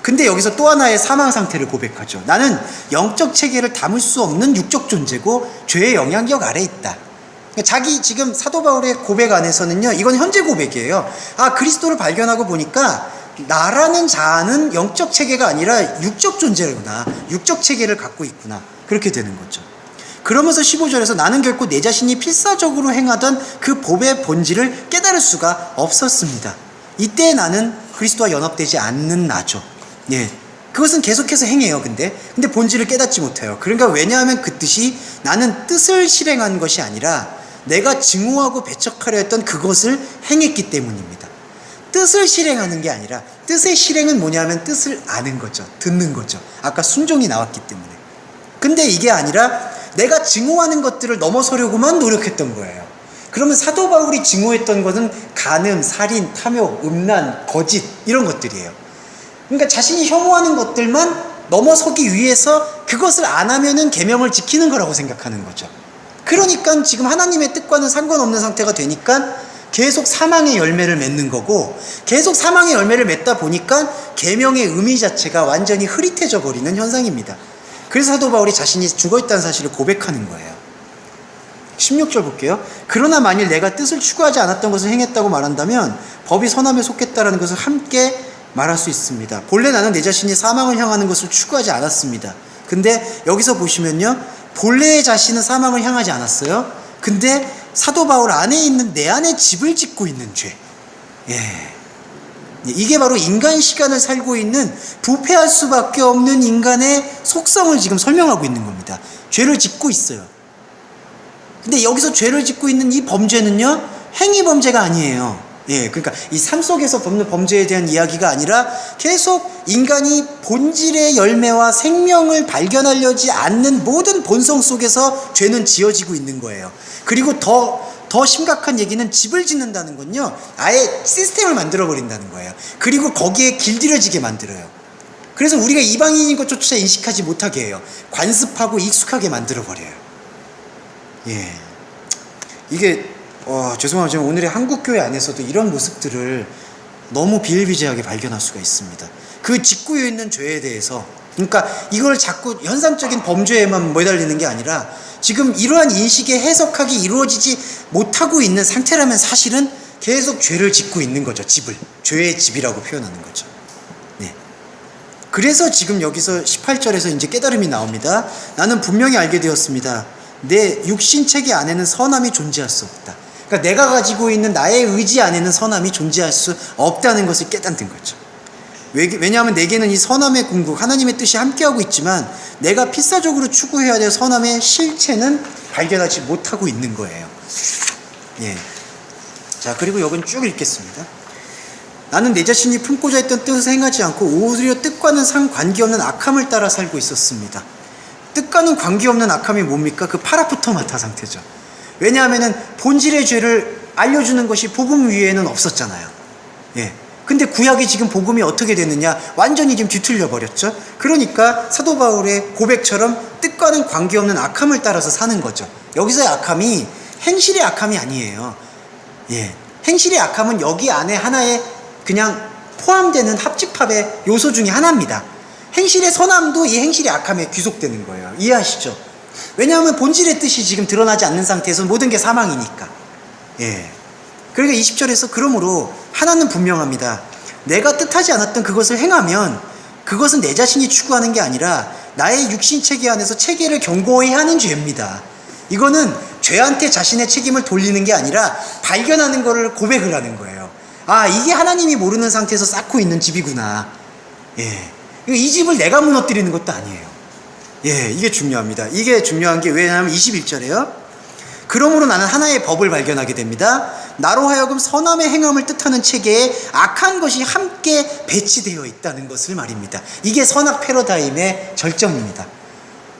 근데 여기서 또 하나의 사망 상태를 고백하죠. 나는 영적 체계를 담을 수 없는 육적 존재고 죄의 영향력 아래에 있다. 자기 지금 사도 바울의 고백 안에서는요, 이건 현재 고백이에요. 그리스도를 발견하고 보니까 나라는 자는 영적 체계가 아니라 육적 존재구나. 육적 체계를 갖고 있구나. 그렇게 되는 거죠. 그러면서 15절에서 나는 결코 내 자신이 필사적으로 행하던 그 법의 본질을 깨달을 수가 없었습니다. 이때 나는 그리스도와 연합되지 않는 나죠. 예. 그것은 계속해서 행해요. 근데 본질을 깨닫지 못해요. 그러니까 왜냐하면 그 뜻이 나는 뜻을 실행한 것이 아니라 내가 증오하고 배척하려 했던 그것을 행했기 때문입니다. 뜻을 실행하는 게 아니라 뜻의 실행은 뭐냐면 뜻을 아는 거죠. 듣는 거죠. 아까 순종이 나왔기 때문에. 근데 이게 아니라 내가 증오하는 것들을 넘어서려고만 노력했던 거예요. 그러면 사도 바울이 증오했던 것은 간음, 살인, 탐욕, 음란, 거짓 이런 것들이에요. 그러니까 자신이 혐오하는 것들만 넘어서기 위해서 그것을 안 하면은 계명을 지키는 거라고 생각하는 거죠. 그러니까 지금 하나님의 뜻과는 상관없는 상태가 되니까 계속 사망의 열매를 맺는 거고, 계속 사망의 열매를 맺다 보니까 계명의 의미 자체가 완전히 흐릿해져 버리는 현상입니다. 그래서 사도 바울이 자신이 죽어있다는 사실을 고백하는 거예요. 16절 볼게요. 그러나 만일 내가 뜻을 추구하지 않았던 것을 행했다고 말한다면 법이 선함에 속했다라는 것을 함께 말할 수 있습니다. 본래 나는 내 자신이 사망을 향하는 것을 추구하지 않았습니다. 근데 여기서 보시면요, 본래의 자신은 사망을 향하지 않았어요. 근데 사도 바울 안에 있는 내 안에 집을 짓고 있는 죄. 예. 이게 바로 인간 시간을 살고 있는 부패할 수밖에 없는 인간의 속성을 지금 설명하고 있는 겁니다. 죄를 짓고 있어요. 근데 여기서 죄를 짓고 있는 이 범죄는요, 행위 범죄가 아니에요. 예, 그러니까 이 삶 속에서 범는 범죄에 대한 이야기가 아니라 계속 인간이 본질의 열매와 생명을 발견하려지 않는 모든 본성 속에서 죄는 지어지고 있는 거예요. 그리고 더 심각한 얘기는 집을 짓는다는 건요, 아예 시스템을 만들어 버린다는 거예요. 그리고 거기에 길들여지게 만들어요. 그래서 우리가 이방인인 것조차 인식하지 못하게 해요. 관습하고 익숙하게 만들어 버려요. 예, 이게 죄송하지만 오늘의 한국교회 안에서도 이런 모습들을 너무 비일비재하게 발견할 수가 있습니다. 그 짓고 있는 죄에 대해서, 그러니까 이걸 자꾸 현상적인 범죄에만 매달리는 게 아니라 지금 이러한 인식의 해석하기 이루어지지 못하고 있는 상태라면 사실은 계속 죄를 짓고 있는 거죠. 집을. 죄의 집이라고 표현하는 거죠. 네. 그래서 지금 여기서 18절에서 이제 깨달음이 나옵니다. 나는 분명히 알게 되었습니다. 내 육신 체계 안에는 선함이 존재할 수 없다. 그러니까 내가 가지고 있는 나의 의지 안에는 선함이 존재할 수 없다는 것을 깨닫는 거죠. 왜냐하면 내게는 이 선함의 궁극, 하나님의 뜻이 함께하고 있지만 내가 필사적으로 추구해야 될 선함의 실체는 발견하지 못하고 있는 거예요. 예. 자, 그리고 여기는 쭉 읽겠습니다. 나는 내 자신이 품고자 했던 뜻을 행하지 않고 오히려 뜻과는 상관계없는 악함을 따라 살고 있었습니다. 뜻과는 관계없는 악함이 뭡니까? 그 파라푸토마타 상태죠. 왜냐하면 본질의 죄를 알려주는 것이 복음 위에는 없었잖아요. 예. 근데 구약이 지금 복음이 어떻게 됐느냐? 완전히 지금 뒤틀려 버렸죠. 그러니까 사도 바울의 고백처럼 뜻과는 관계없는 악함을 따라서 사는 거죠. 여기서의 악함이 행실의 악함이 아니에요. 예. 행실의 악함은 여기 안에 하나의 그냥 포함되는 합집합의 요소 중에 하나입니다. 행실의 선함도 이 행실의 악함에 귀속되는 거예요. 이해하시죠? 왜냐하면 본질의 뜻이 지금 드러나지 않는 상태에서 모든 게 사망이니까. 예. 그러니까 20절에서 그러므로 하나는 분명합니다. 내가 뜻하지 않았던 그것을 행하면 그것은 내 자신이 추구하는 게 아니라 나의 육신 체계 안에서 체계를 견고히 하는 죄입니다. 이거는 죄한테 자신의 책임을 돌리는 게 아니라 발견하는 거를 고백을 하는 거예요. 아, 이게 하나님이 모르는 상태에서 쌓고 있는 집이구나. 예. 이 집을 내가 무너뜨리는 것도 아니에요. 예, 이게 중요합니다. 이게 중요한 게 왜냐하면 21절에요. 그러므로 나는 하나의 법을 발견하게 됩니다. 나로 하여금 선함의 행함을 뜻하는 체계에 악한 것이 함께 배치되어 있다는 것을 말입니다. 이게 선악 패러다임의 절정입니다.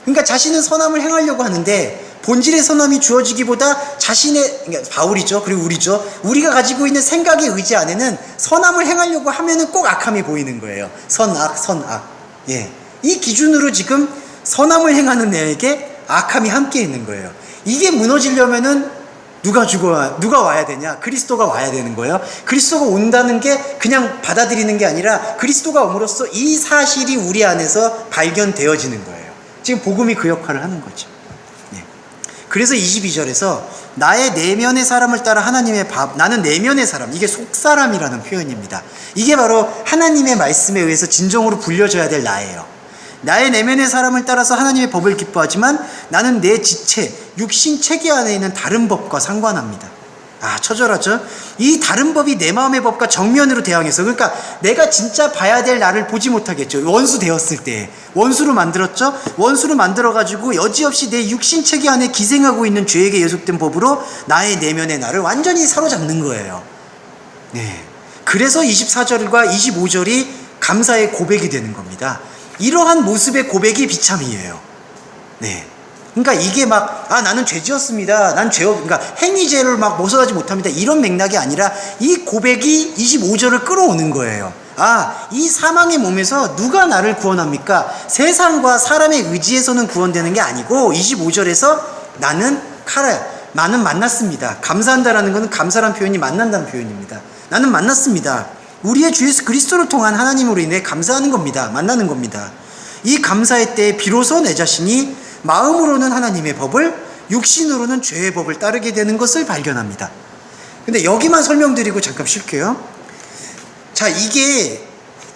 그러니까 자신은 선함을 행하려고 하는데 본질의 선함이 주어지기보다 자신의, 그러니까 바울이죠. 그리고 우리죠. 우리가 가지고 있는 생각의 의지 안에는 선함을 행하려고 하면은 꼭 악함이 보이는 거예요. 선악, 선악. 예. 이 기준으로 지금 선함을 행하는 내에게 악함이 함께 있는 거예요. 이게 무너지려면은 누가 와야 되냐? 그리스도가 와야 되는 거예요. 그리스도가 온다는 게 그냥 받아들이는 게 아니라 그리스도가 옴으로써 이 사실이 우리 안에서 발견되어지는 거예요. 지금 복음이 그 역할을 하는 거죠. 네. 그래서 22절에서 나의 내면의 사람을 따라 하나님의 나는 내면의 사람, 이게 속사람이라는 표현입니다. 이게 바로 하나님의 말씀에 의해서 진정으로 불려져야 될 나예요. 나의 내면의 사람을 따라서 하나님의 법을 기뻐하지만 나는 내 지체, 육신 체계 안에 있는 다른 법과 상관합니다. 아, 처절하죠? 이 다른 법이 내 마음의 법과 정면으로 대항해서, 그러니까 내가 진짜 봐야 될 나를 보지 못하겠죠. 원수 되었을 때 원수로 만들었죠. 원수로 만들어가지고 여지없이 내 육신 체계 안에 기생하고 있는 죄에게 예속된 법으로 나의 내면의 나를 완전히 사로잡는 거예요. 네. 그래서 24절과 25절이 감사의 고백이 되는 겁니다. 이러한 모습의 고백이 비참이에요. 네. 그러니까 이게 막, 나는 죄 지었습니다. 그러니까 행위죄를 막 벗어나지 못합니다. 이런 맥락이 아니라 이 고백이 25절을 끌어오는 거예요. 이 사망의 몸에서 누가 나를 구원합니까? 세상과 사람의 의지에서는 구원되는 게 아니고 25절에서 나는 만났습니다. 감사한다라는 것은 감사란 표현이 만난다는 표현입니다. 나는 만났습니다. 우리의 주 예수 그리스도를 통한 하나님으로 인해 감사하는 겁니다. 만나는 겁니다. 이 감사의 때에 비로소 내 자신이 마음으로는 하나님의 법을, 육신으로는 죄의 법을 따르게 되는 것을 발견합니다. 근데 여기만 설명드리고 잠깐 쉴게요. 자,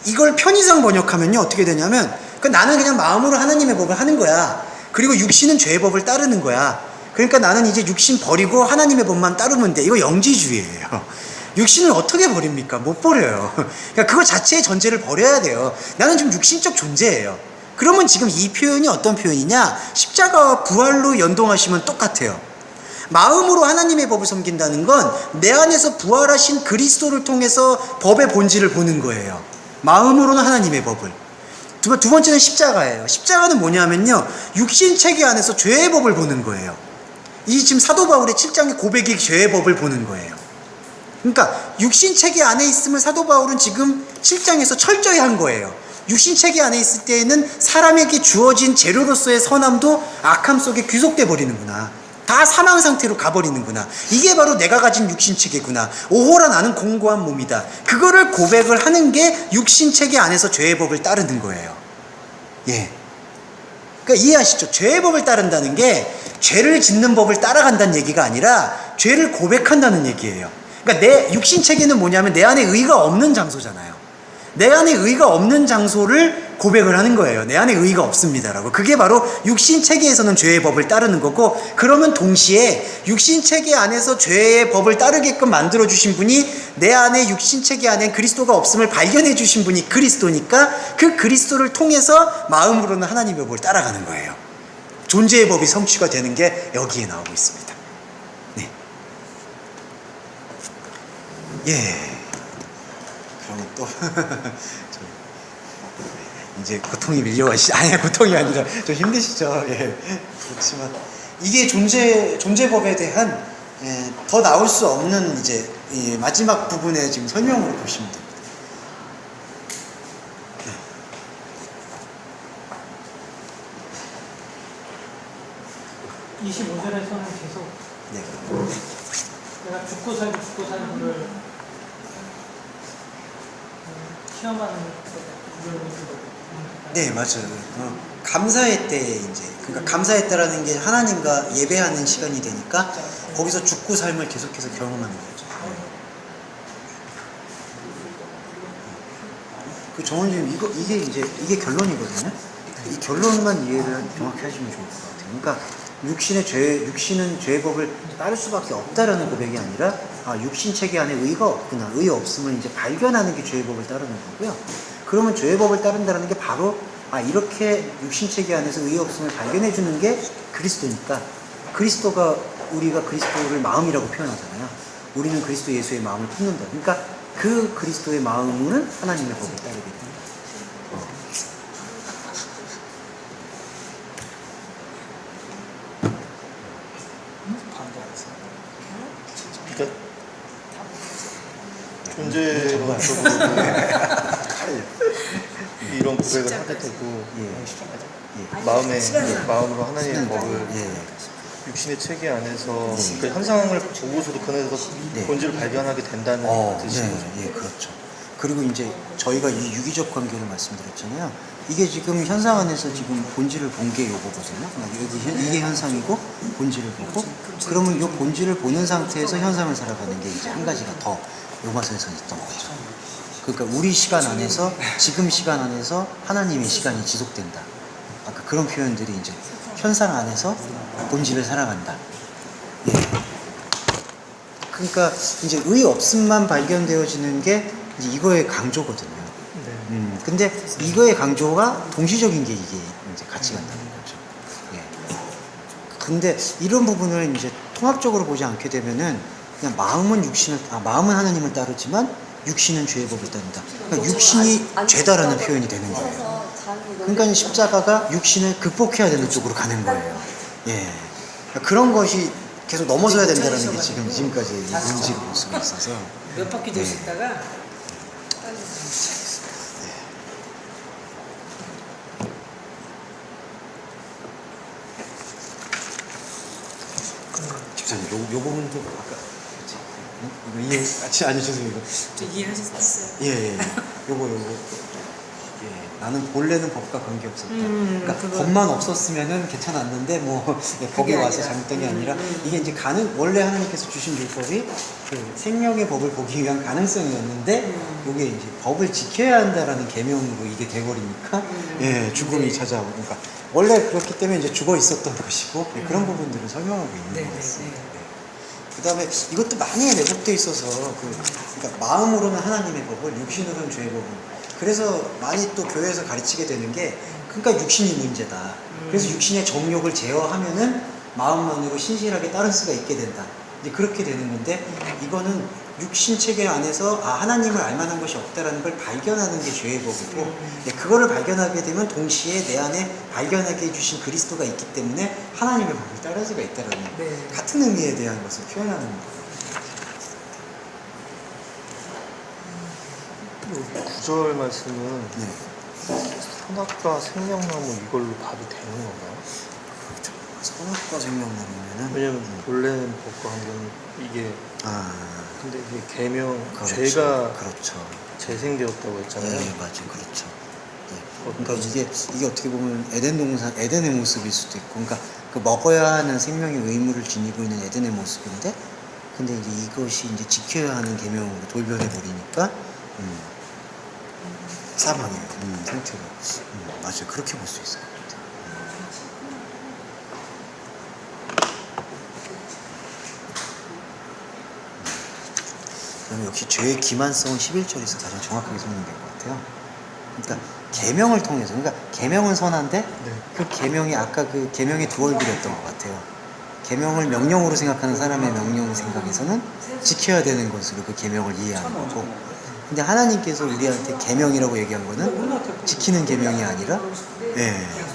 이걸 편의상 번역하면요, 어떻게 되냐면, 나는 그냥 마음으로 하나님의 법을 하는 거야. 그리고 육신은 죄의 법을 따르는 거야. 그러니까 나는 이제 육신 버리고 하나님의 법만 따르면 돼. 이거 영지주의예요. 육신을 어떻게 버립니까? 못 버려요. 그러니까 그거 자체의 전제를 버려야 돼요. 나는 좀 육신적 존재예요. 그러면 지금 이 표현이 어떤 표현이냐? 십자가와 부활로 연동하시면 똑같아요. 마음으로 하나님의 법을 섬긴다는 건 내 안에서 부활하신 그리스도를 통해서 법의 본질을 보는 거예요. 마음으로는 하나님의 법을. 두 번째는 십자가예요. 십자가는 뭐냐면요, 육신 체계 안에서 죄의 법을 보는 거예요. 이 지금 사도 바울의 7장의 고백이 죄의 법을 보는 거예요. 그러니까 육신 체계 안에 있음을 사도 바울은 지금 7장에서 철저히 한 거예요. 육신 체계 안에 있을 때에는 사람에게 주어진 재료로서의 선함도 악함 속에 귀속돼 버리는구나. 다 사망 상태로 가버리는구나. 이게 바로 내가 가진 육신 체계구나. 오호라 나는 공고한 몸이다. 그거를 고백을 하는 게 육신 체계 안에서 죄의 법을 따르는 거예요. 예. 그러니까 이해하시죠? 죄의 법을 따른다는 게 죄를 짓는 법을 따라간다는 얘기가 아니라 죄를 고백한다는 얘기예요. 그러니까 내 육신 체계는 뭐냐면 내 안에 의가 없는 장소잖아요. 내 안에 의가 없는 장소를 고백을 하는 거예요. 내 안에 의가 없습니다라고. 그게 바로 육신 체계에서는 죄의 법을 따르는 거고, 그러면 동시에 육신 체계 안에서 죄의 법을 따르게끔 만들어주신 분이 내 안에 육신 체계 안에 그리스도가 없음을 발견해 주신 분이 그리스도니까 그 그리스도를 통해서 마음으로는 하나님의 법을 따라가는 거예요. 존재의 법이 성취가 되는 게 여기에 나오고 있습니다. 네. 예. 그러면 또 이제 고통이 밀려와시 아니 고통이 아니라 좀 힘드시죠. 예. 그렇지만 이게 존재법에 대한 더 나올 수 없는 이제 마지막 부분의 지금 설명으로 보시면 됩니다. 25절에서는 계속 네. 내가 죽고 살고를 시험하는 것을 네, 맞아요. 감사의 때에 이제 그러니까 감사의 때라는 게 하나님과 예배하는 시간이 되니까 거기서 죽고 삶을 계속해서 경험하는 거죠. 그 정원님 이게 결론이거든요. 이 결론만 이해를 정확히 하시면 좋을 것 같아요. 그러니까 육신은 죄의 법을 따를 수밖에 없다라는 고백이 아니라 육신 체계 안에 의가 없구나, 의 없음을 이제 발견하는 게 죄의 법을 따르는 거고요. 그러면 죄의 법을 따른다는 게 바로 이렇게 육신 체계 안에서 의 없음을 발견해 주는 게 그리스도니까, 그리스도가 우리가 그리스도를 마음이라고 표현하잖아요. 우리는 그리스도 예수의 마음을 품는다. 그러니까 그 그리스도의 마음은 하나님의 법을 따르게 됩니다. 그러니까 존재론적으로 이런 고백을 하게 되고 마음으로 하나님의 법을 육신의 체계 안에서 그 현상을 보고서도 그 안에서 본질을 발견하게 된다는 뜻인 거죠. 예, 그렇죠. 그리고 이제 저희가 이 유기적 관계를 말씀드렸잖아요. 이게 지금 현상 안에서 지금 본질을 본 게 요거거든요. 이게 현상이고 본질을 보고, 그러면 이 본질을 보는 상태에서 현상을 살아가는 게 이제 한 가지가 더 요마서에서 있던 거죠. 그러니까 우리 시간 안에서, 지금 시간 안에서 하나님의 시간이 지속된다. 아까 그런 표현들이 이제 현상 안에서 본질을 살아간다. 예. 그러니까 이제 의 없음만 발견되어지는 게 이제 이거의 강조거든요. 근데 이거의 강조가 동시적인 게 이게 이제 같이 간다는 거죠. 예. 근데 이런 부분을 이제 통합적으로 보지 않게 되면은 그냥 마음은 하나님을 따르지만 육신은 죄의 법을 따른다. 그러니까 육신이 죄다라는 표현이 되는 거예요. 그러니까 십자가가 육신을 극복해야 되는 쪽으로 가는 거예요. 예. 그러니까 그런 것이 계속 넘어서야 된다는 게 지금까지 문제로 볼 수가 있어서. 몇 바퀴 도시다가 집사님, 요 부분도 아까 이거 이해 같이 안 해주세요. 이거. 이해하셨어요? 예. 요거. 예. 나는 본래는 법과 관계없었다. 그러니까 그거. 법만 없었으면은 괜찮았는데 뭐 법이 그게 와서 아니라. 잘못된 게 아니라 이게 이제 원래 하나님께서 주신 율법이 그 생명의 법을 보기 위한 가능성이었는데 이게 이제 법을 지켜야 한다라는 계명으로 이게 돼버리니까 예 죽음이 찾아오고 그러니까 원래 그렇기 때문에 이제 죽어 있었던 것이고 예, 그런 부분들을 설명하고 있는 네, 것 네, 같습니다. 네. 그 다음에 이것도 많이 왜곡돼 있어서 그러니까 마음으로는 하나님의 법을 육신으로는 죄의 법을 그래서 많이 또 교회에서 가르치게 되는 게 그러니까 육신이 문제다. 그래서 육신의 정욕을 제어하면은 마음만으로 신실하게 따를 수가 있게 된다. 이제 그렇게 되는 건데 이거는 육신 체계 안에서 하나님을 알만한 것이 없다라는 걸 발견하는 게 죄의 법이고 그거를 발견하게 되면 동시에 내 안에 발견하게 해주신 그리스도가 있기 때문에 하나님의 법을 따를 수가 있다라는 네. 같은 의미에 대한 것을 표현하는 거예요. 9절 말씀은 네. 선악과 생명나무 이걸로 봐도 되는 건가요? 그렇죠. 선악과 생명나무면은 왜냐면 본래는 법과 관계는 이게 근데 이게 계명 그렇죠. 죄가 그렇죠. 재생되었다고 했잖아요. 네, 맞아요. 그렇죠. 네. 그러니까 이게 어떻게 보면 에덴의 모습일 수도 있고, 그러니까 그 먹어야 하는 생명의 의무를 지니고 있는 에덴의 모습인데, 근데 이제 이것이 이제 지켜야 하는 계명으로 돌변해 버리니까, 사망이에요. 상태가. 맞아요. 그렇게 볼 수 있을 것 같아요. 그다음에 역시 죄의 기만성은 11절에서 가장 정확하게 설명된 것 같아요. 그러니까 계명을 통해서, 그러니까 계명은 선한데 네. 그 계명이 아까 그 계명의 두 얼굴이었던 것 같아요. 계명을 명령으로 생각하는 사람의 명령 생각에서는 지켜야 되는 것으로 그 계명을 이해하는 거고, 근데 하나님께서 우리한테 계명이라고 얘기한 거는 지키는 계명이 아니라,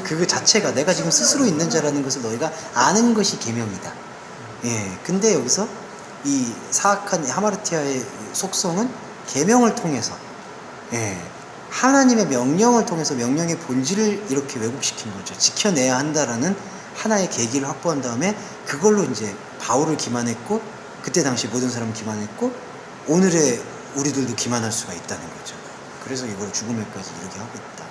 그 자체가 내가 지금 스스로 있는 자라는 것을 너희가 아는 것이 계명이다. 근데 여기서 이 사악한 하마르티아의 속성은 계명을 통해서, 하나님의 명령을 통해서 명령의 본질을 이렇게 왜곡시킨 거죠. 지켜내야 한다라는 하나의 계기를 확보한 다음에 그걸로 이제 바울을 기만했고, 그때 당시 모든 사람을 기만했고, 오늘의 우리들도 기만할 수가 있다는 거죠. 그래서 이걸 죽음에까지 이렇게 하고 있다.